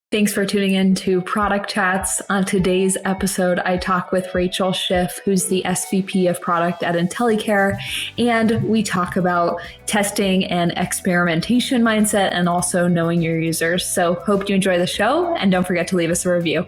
Thanks for tuning in to Product Chats. On today's episode, I talk with Rachel Schiff, who's the SVP of Product at Intelycare, and we talk about testing and experimentation mindset and also knowing your users. So hope you enjoy the show, and don't forget to leave us a review.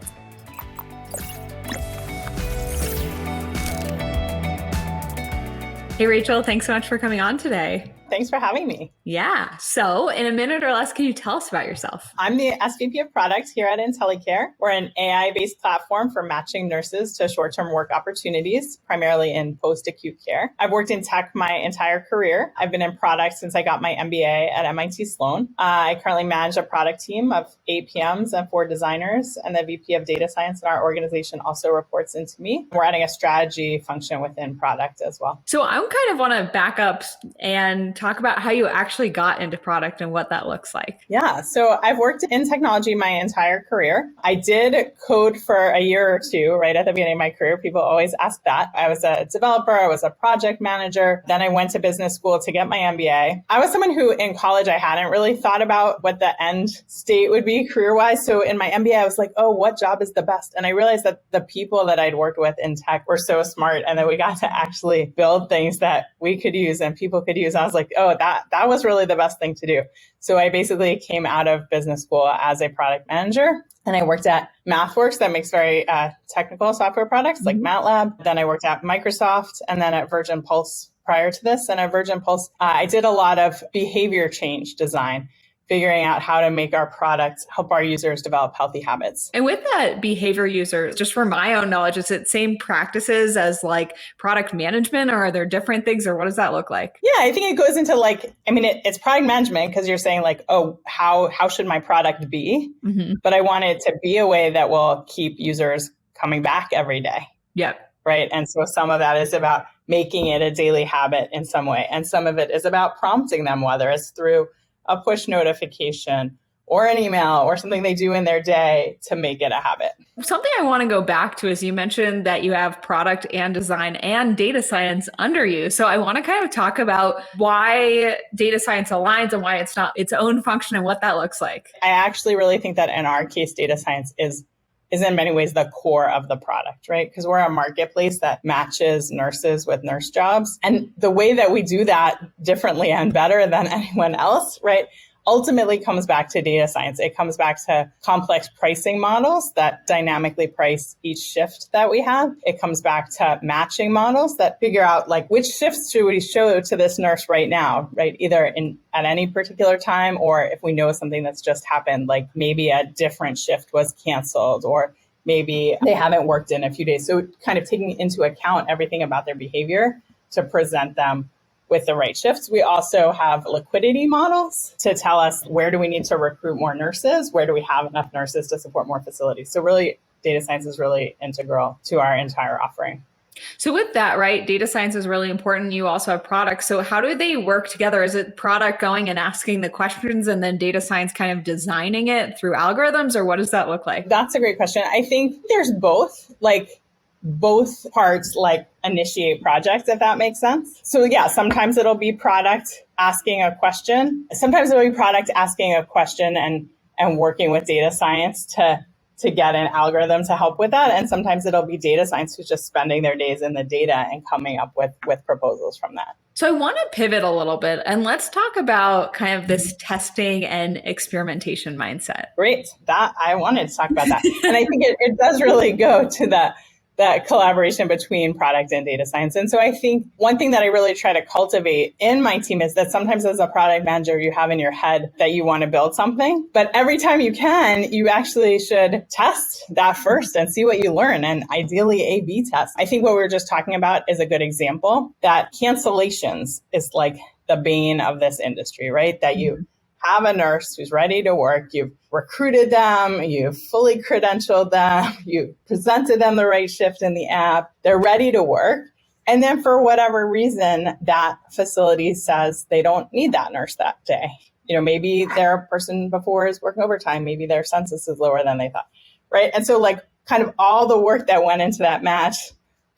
Hey, Rachel, thanks so much for coming on today. Thanks for having me. Yeah. So in a minute or less, can you tell us about yourself? I'm the SVP of Product here at Intelycare. We're an AI-based platform for matching nurses to short-term work opportunities, primarily in post-acute care. I've worked in tech my entire career. I've been in product since I got my MBA at MIT Sloan. I currently manage a product team of 8 PMs and 4 designers, and the VP of data science in our organization also reports into me. We're adding a strategy function within product as well. So I kind of want to back up and talk about how you actually got into product and what that looks like. Yeah, so I've worked in technology my entire career. I did code for a year or two right at the beginning of my career. People always ask that. I was a developer, I was a project manager. Then I went to business school to get my MBA. I was someone who in college I hadn't really thought about what the end state would be career-wise. So in my MBA, I was like, oh, what job is the best? And I realized that the people that I'd worked with in tech were so smart and that we got to actually build things that we could use and people could use. And I was like, oh, that was really the best thing to do. So I basically came out of business school as a product manager, and I worked at MathWorks that makes very technical software products like MATLAB. Then I worked at Microsoft and then at Virgin Pulse prior to this. And at Virgin Pulse, I did a lot of behavior change design, figuring out how to make our products help our users develop healthy habits. And with that behavior user, just for my own knowledge, is it same practices as like product management, or are there different things, or what does that look like? Yeah, I think it goes into it's product management because you're saying like, oh, how should my product be? Mm-hmm. But I want it to be a way that will keep users coming back every day. Yep. Right. And so some of that is about making it a daily habit in some way. And some of it is about prompting them, whether it's through a push notification or an email or something they do in their day to make it a habit. Something I want to go back to is you mentioned that you have product and design and data science under you. So I want to kind of talk about why data science aligns and why it's not its own function and what that looks like. I actually really think that in our case, data science is in many ways the core of the product, right? Because we're a marketplace that matches nurses with nurse jobs. And the way that we do that differently and better than anyone else, right, ultimately comes back to data science. It comes back to complex pricing models that dynamically price each shift that we have. It comes back to matching models that figure out like which shifts should we show to this nurse right now, right? Either at any particular time, or if we know something that's just happened, like maybe a different shift was canceled or maybe they haven't worked in a few days. So kind of taking into account everything about their behavior to present them with the right shifts. We also have liquidity models to tell us where do we need to recruit more nurses, where do we have enough nurses to support more facilities. So really, data science is really integral to our entire offering. So with that, right, data science is really important. You also have products. So how do they work together? Is it product going and asking the questions and then data science kind of designing it through algorithms, or what does that look like? That's a great question. I think there's both parts initiate projects, if that makes sense. So yeah, sometimes it'll be product asking a question. Sometimes it'll be product asking a question and working with data science to get an algorithm to help with that. And sometimes it'll be data science who's just spending their days in the data and coming up with proposals from that. So I want to pivot a little bit and let's talk about kind of this testing and experimentation mindset. Great. That I wanted to talk about that. And I think it does really go to that collaboration between product and data science. And so I think one thing that I really try to cultivate in my team is that sometimes as a product manager, you have in your head that you want to build something, but every time you can, you actually should test that first and see what you learn, and ideally A/B test. I think what we were just talking about is a good example that cancellations is like the bane of this industry, right? That you have a nurse who's ready to work, you've recruited them, you've fully credentialed them, you've presented them the right shift in the app, they're ready to work. And then for whatever reason, that facility says they don't need that nurse that day. Maybe their person before is working overtime, maybe their census is lower than they thought, right? And so kind of all the work that went into that match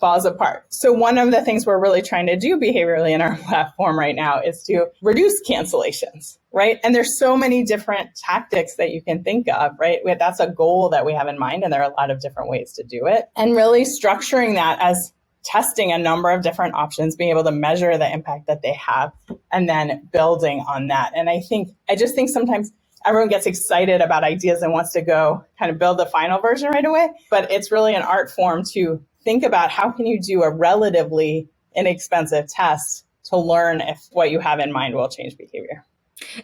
falls apart. So one of the things we're really trying to do behaviorally in our platform right now is to reduce cancellations, right? And there's so many different tactics that you can think of, right? That's a goal that we have in mind, and there are a lot of different ways to do it. And really structuring that as testing a number of different options, being able to measure the impact that they have, and then building on that. And I just think sometimes everyone gets excited about ideas and wants to go kind of build the final version right away. But it's really an art form to think about how can you do a relatively inexpensive test to learn if what you have in mind will change behavior.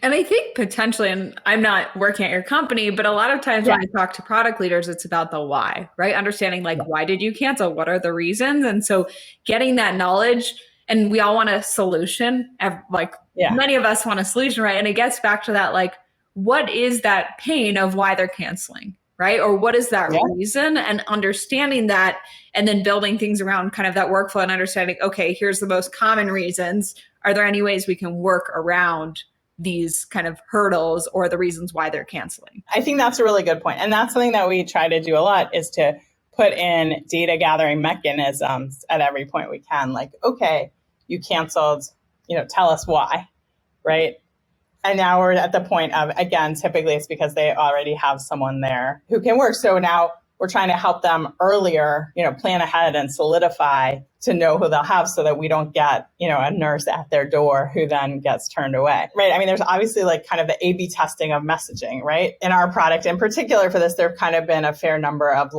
And I think potentially, and I'm not working at your company, but a lot of times when I talk to product leaders, it's about the why, right? Understanding why did you cancel? What are the reasons? And so getting that knowledge, and we all want a solution. Many of us want a solution, right? And it gets back to that, what is that pain of why they're canceling, right? Or what is that reason, and understanding that, and then building things around kind of that workflow and understanding, okay, here's the most common reasons. Are there any ways we can work around these kind of hurdles or the reasons why they're canceling? I think that's a really good point. And that's something that we try to do a lot, is to put in data gathering mechanisms at every point we can. Okay, you canceled, tell us why, right? And now we're at the point of, again, typically it's because they already have someone there who can work. So now we're trying to help them earlier, plan ahead and solidify to know who they'll have, so that we don't get, a nurse at their door who then gets turned away, right? I mean, there's obviously kind of the A/B testing of messaging, right? In our product in particular for this, there have kind of been a fair number of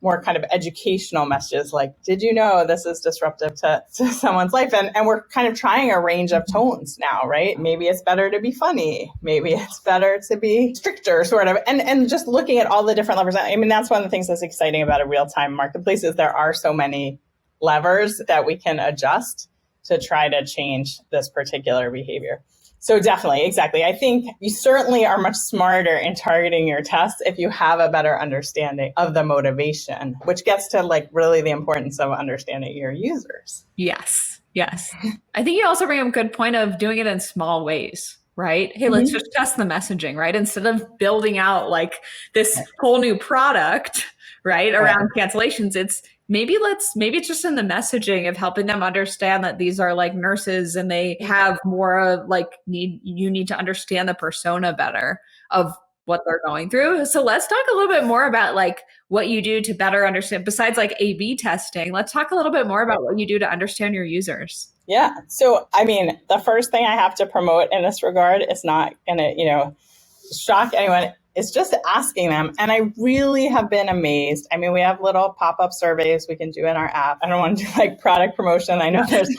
more kind of educational messages, did you know this is disruptive to someone's life? And we're kind of trying a range of tones now, right? Maybe it's better to be funny. Maybe it's better to be stricter, sort of. And just looking at all the different levers. I mean, that's one of the things that's exciting about a real-time marketplace, is there are so many levers that we can adjust to try to change this particular behavior. So definitely, exactly. I think you certainly are much smarter in targeting your tests if you have a better understanding of the motivation, which gets to really the importance of understanding your users. Yes. I think you also bring up a good point of doing it in small ways, right? Hey, let's just test the messaging, right? Instead of building out this whole new product, right, around cancellations, maybe it's just in the messaging of helping them understand that these are nurses, and they have more of you need to understand the persona better of what they're going through. So let's talk a little bit more about what you do to better understand, besides A/B testing. Let's talk a little bit more about what you do to understand your users. Yeah. So, I mean, the first thing I have to promote in this regard is not going to, shock anyone. It's just asking them. And I really have been amazed. I mean, we have little pop-up surveys we can do in our app. I don't want to do product promotion. I know there's,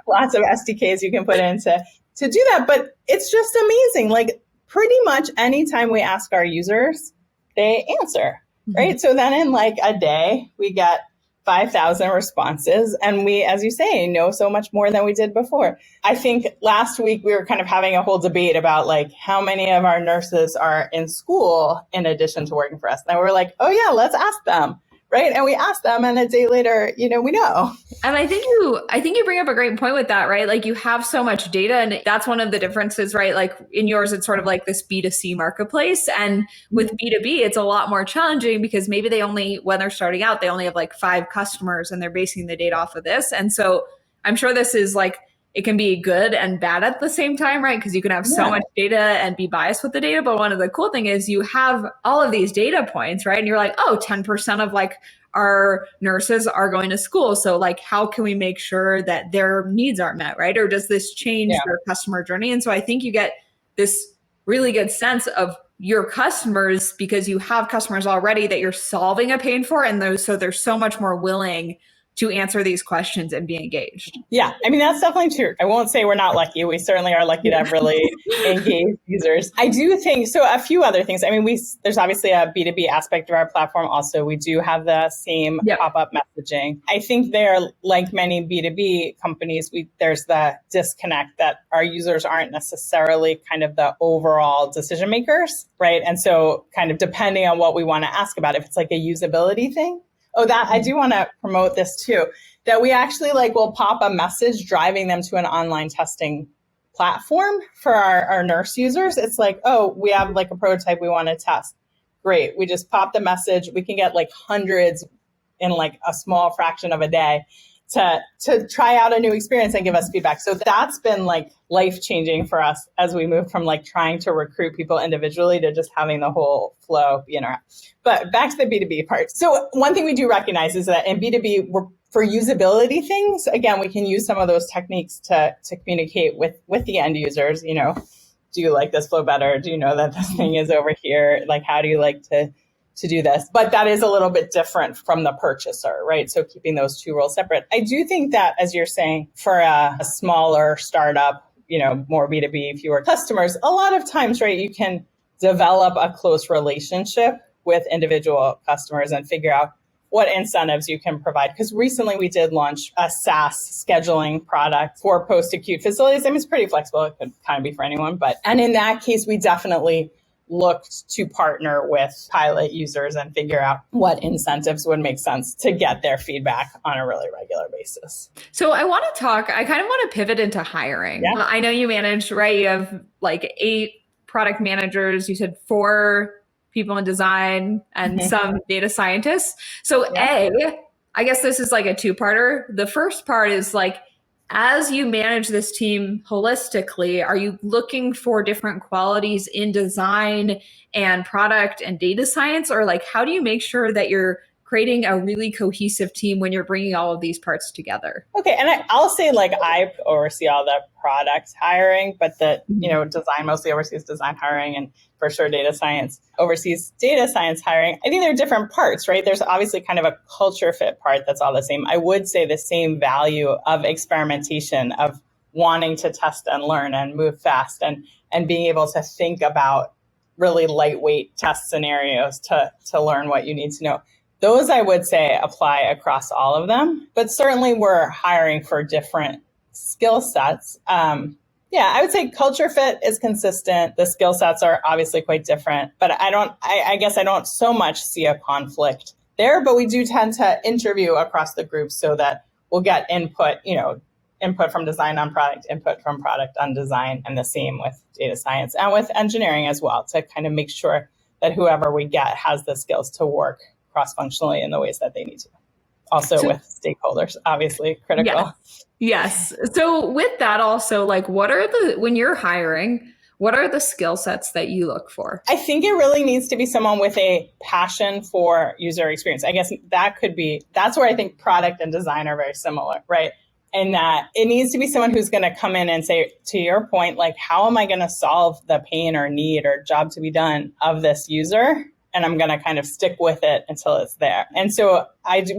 lots of SDKs you can put in to do that, but it's just amazing. Pretty much anytime we ask our users, they answer, right? So then in a day, we get 5,000 responses. And we, as you say, know so much more than we did before. I think last week we were kind of having a whole debate about how many of our nurses are in school in addition to working for us. And we were oh yeah, let's ask them. Right. And we asked them, and a day later, we know. And I think you bring up a great point with that, right? You have so much data, and that's one of the differences, right? In yours, it's sort of this B2C marketplace. And with B2B, it's a lot more challenging because maybe when they're starting out, they only have 5 customers, and they're basing the data off of this. And so I'm sure this is it can be good and bad at the same time, right? Because you can have so much data and be biased with the data. But one of the cool things is you have all of these data points, right? And you're 10% of our nurses are going to school. So how can we make sure that their needs are met, right? Or does this change their customer journey? And so I think you get this really good sense of your customers because you have customers already that you're solving a pain for. And so they're so much more willing to answer these questions and be engaged. Yeah, I mean, that's definitely true. I won't say we're not lucky. We certainly are lucky to have really engaged users. I do think, so a few other things. I mean, there's obviously a B2B aspect of our platform. Also, we do have the same pop-up messaging. I think there, like many B2B companies, there's the disconnect that our users aren't necessarily kind of the overall decision makers, right? And so kind of depending on what we want to ask about, if it's a usability thing, I do want to promote this too, that we actually will pop a message driving them to an online testing platform for our nurse users. It's we have a prototype we want to test. Great. We just pop the message. We can get hundreds, in like a small fraction of a day to try out a new experience and give us feedback. So that's been like life-changing for us as we move from like trying to recruit people individually to just having the whole flow be interact. But back to the B2B part. So one thing we do recognize is that in B2B, for usability things, again, we can use some of those techniques to communicate with the end users. You know, do you like this flow better? Do you know that this thing is over here? Like, how do you like to do this? But that is a little bit different from the purchaser, right? So keeping those two roles separate. I do think that, as you're saying, for a smaller startup, you know, more B2B, fewer customers, a lot of times, right, you can develop a close relationship with individual customers and figure out what incentives you can provide. Because recently we did launch a SaaS scheduling product for post-acute facilities. I mean, it's pretty flexible. It could kind of be for anyone. And in that case, we definitely looked to partner with pilot users and figure out what incentives would make sense to get their feedback on a really regular basis. So I want to I kind of want to pivot into hiring. Yeah. I know you manage, right? You have like 8 product managers. You said 4 people in design and some data scientists. So I guess this is like a 2-parter. The first part is like, as you manage this team holistically, are you looking for different qualities in design and product and data science? Or like, how do you make sure that you're creating a really cohesive team when you're bringing all of these parts together? Okay. And I'll say like I oversee all the product hiring, but design mostly oversees design hiring, and for sure data science oversees data science hiring. I think there are different parts, right? There's obviously kind of a culture fit part that's all the same. I would say the same value of experimentation, of wanting to test and learn and move fast and being able to think about really lightweight test scenarios to learn what you need to know. Those, I would say, apply across all of them, but certainly we're hiring for different skill sets. I would say culture fit is consistent. The skill sets are obviously quite different, but I guess I don't so much see a conflict there, but we do tend to interview across the group so that we'll get input from design on product, input from product on design, and the same with data science and with engineering as well, to kind of make sure that whoever we get has the skills to work cross-functionally in the ways that they need to. Also with stakeholders, obviously critical. Yes. So with that also, like when you're hiring, what are the skill sets that you look for? I think it really needs to be someone with a passion for user experience. I guess that's where I think product and design are very similar, right? And that it needs to be someone who's going to come in and say, to your point, like, how am I going to solve the pain or need or job to be done of this user? And I'm going to kind of stick with it until it's there. And so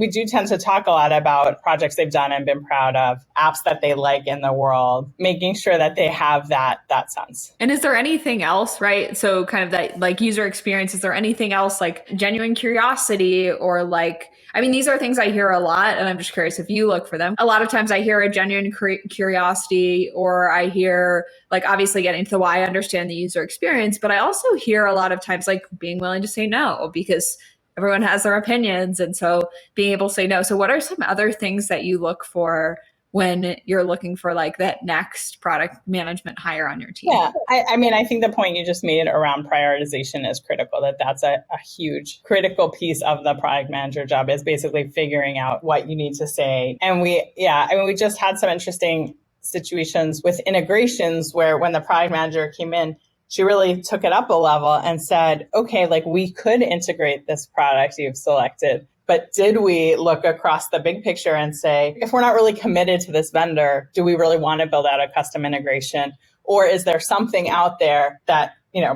we do tend to talk a lot about projects they've done and been proud of, apps that they like in the world, making sure that they have that sense. And is there anything else, right? So kind of that like user experience, is there anything else like genuine curiosity or like, I mean, these are things I hear a lot, and I'm just curious if you look for them. A lot of times I hear a genuine curiosity, or I hear like obviously getting to the why, I understand the user experience, but I also hear a lot of times like being willing to say no, because everyone has their opinions. And so being able to say no. So what are some other things that you look for when you're looking for like that next product management hire on your team? Yeah, I think the point you just made around prioritization is critical, that's a huge critical piece of the product manager job, is basically figuring out what you need to say. And we just had some interesting situations with integrations where when the product manager came in, she really took it up a level and said, okay, like we could integrate this product you've selected, but did we look across the big picture and say, if we're not really committed to this vendor, do we really want to build out a custom integration? Or is there something out there that,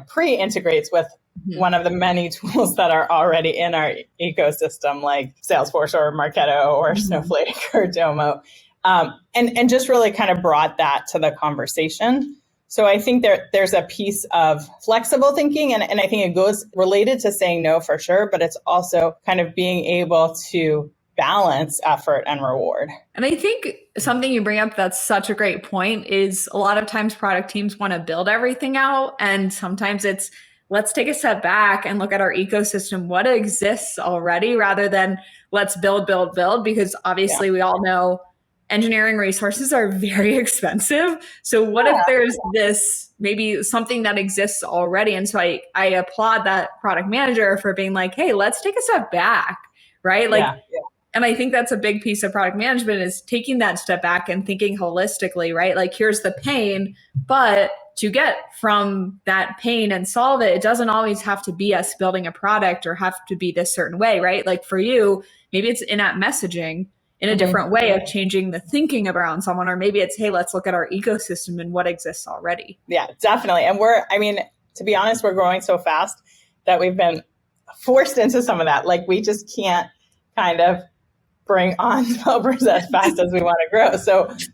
pre-integrates with one of the many tools that are already in our ecosystem, like Salesforce or Marketo or Snowflake or Domo? And just really kind of brought that to the conversation. So I think there's a piece of flexible thinking, and I think it goes related to saying no for sure, but it's also kind of being able to balance effort and reward. And I think something you bring up that's such a great point is a lot of times product teams want to build everything out, and sometimes it's let's take a step back and look at our ecosystem, what exists already, rather than let's build, because obviously we all know engineering resources are very expensive. So what if there's this, maybe something that exists already? And so I applaud that product manager for being like, hey, let's take a step back, right? Like And I think that's a big piece of product management is taking that step back and thinking holistically, right? Like here's the pain, but to get from that pain and solve it, it doesn't always have to be us building a product or have to be this certain way, right? Like for you, maybe it's in-app messaging in a different way of changing the thinking around someone, or maybe it's, hey, let's look at our ecosystem and what exists already. Yeah, definitely. And to be honest, we're growing so fast that we've been forced into some of that. Like we just can't kind of bring on developers as fast as we want to grow.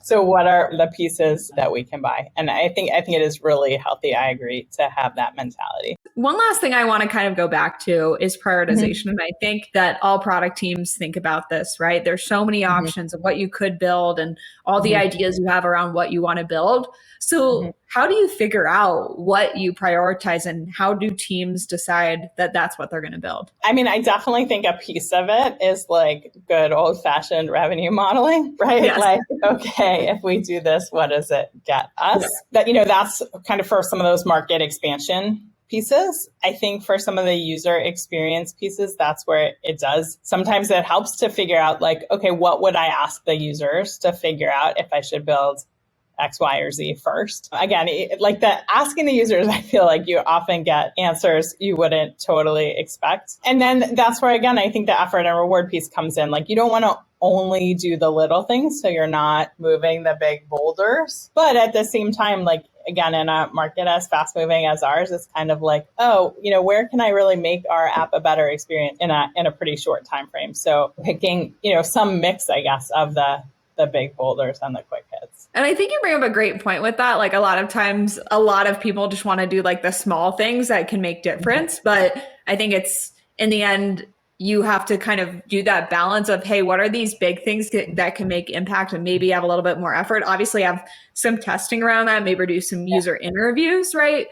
So what are the pieces that we can buy? And I think it is really healthy. I agree to have that mentality. One last thing I want to kind of go back to is prioritization. And I think that all product teams think about this, right? There's so many options of what you could build and all the ideas you have around what you want to build. So how do you figure out what you prioritize and how do teams decide that that's what they're going to build? I mean, I definitely think a piece of it is like good old fashioned revenue modeling, right? Yes. Like, okay, if we do this, what does it get us? That, that's kind of for some of those market expansion pieces. I think for some of the user experience pieces, that's where it does. Sometimes it helps to figure out like, okay, what would I ask the users to figure out if I should build X, Y, or Z first. Again, like asking the users, I feel like you often get answers you wouldn't totally expect. And then that's where, again, I think the effort and reward piece comes in. Like you don't want to only do the little things, so you're not moving the big boulders. But at the same time, like, again, in a market as fast moving as ours, it's kind of like, oh, where can I really make our app a better experience in a pretty short time frame? So picking, some mix, I guess, of the big boulders and the quick hits. And I think you bring up a great point with that. Like a lot of times, a lot of people just want to do like the small things that can make difference. But I think it's in the end, you have to kind of do that balance of, hey, what are these big things that can make impact and maybe have a little bit more effort? Obviously have some testing around that, maybe do some user interviews, right?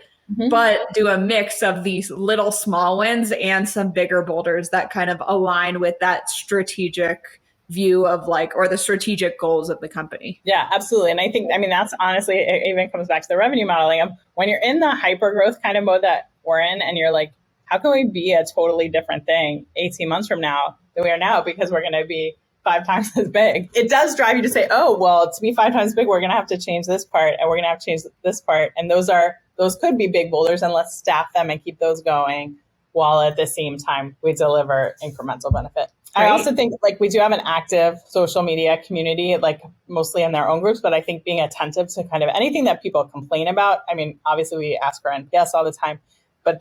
But do a mix of these little small wins and some bigger boulders that kind of align with that strategic view of or the strategic goals of the company. Yeah, absolutely. And I think, that's honestly, it even comes back to the revenue modeling of when you're in the hyper growth kind of mode that we're in and you're like, how can we be a totally different thing 18 months from now than we are now because we're going to be 5 times as big? It does drive you to say, oh, well, to be 5 times big, we're going to have to change this part and we're going to have to change this part. And those could be big boulders and let's staff them and keep those going while at the same time we deliver incremental benefit. Right. I also think we do have an active social media community, mostly in their own groups, but I think being attentive to kind of anything that people complain about. I mean, obviously we ask for NPS all the time, but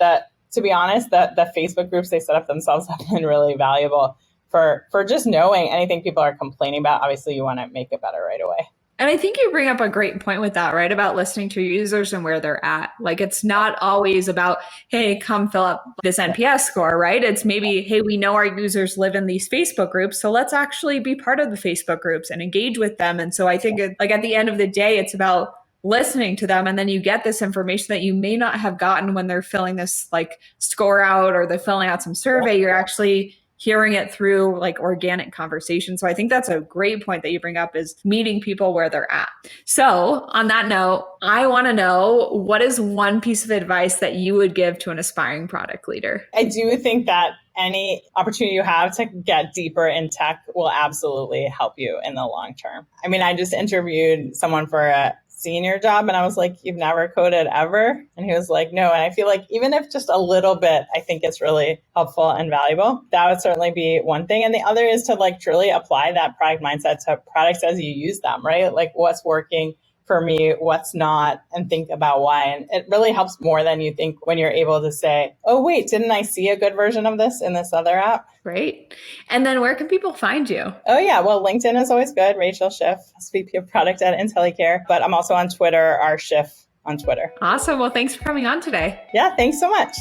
to be honest, the Facebook groups they set up themselves have been really valuable for just knowing anything people are complaining about. Obviously you want to make it better right away. And I think you bring up a great point with that, right? About listening to your users and where they're at. It's not always about, hey, come fill up this NPS score, right? It's maybe, hey, we know our users live in these Facebook groups, so let's actually be part of the Facebook groups and engage with them. And so I think at the end of the day, it's about listening to them. And then you get this information that you may not have gotten when they're filling this score out or they're filling out some survey. You're actually hearing it through organic conversation. So I think that's a great point that you bring up is meeting people where they're at. So on that note, I want to know, what is one piece of advice that you would give to an aspiring product leader? I do think that any opportunity you have to get deeper in tech will absolutely help you in the long term. I mean, I just interviewed someone for a senior job and I was like, you've never coded ever? And he was like, no. And I feel like even if just a little bit, I think it's really helpful and valuable. That would certainly be one thing. And the other is to truly apply that product mindset to products as you use them, right? What's working for me, what's not, and think about why. And it really helps more than you think when you're able to say, oh, wait, didn't I see a good version of this in this other app? Great. And then where can people find you? Oh, yeah. Well, LinkedIn is always good. Rachel Schiff, SVP of Product at Intelycare. But I'm also on Twitter, Schiff on Twitter. Awesome. Well, thanks for coming on today. Yeah, thanks so much.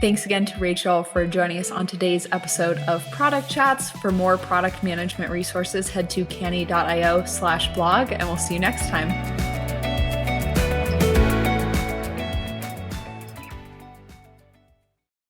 Thanks again to Rachel for joining us on today's episode of Product Chats. For more product management resources, head to canny.io/blog, and we'll see you next time.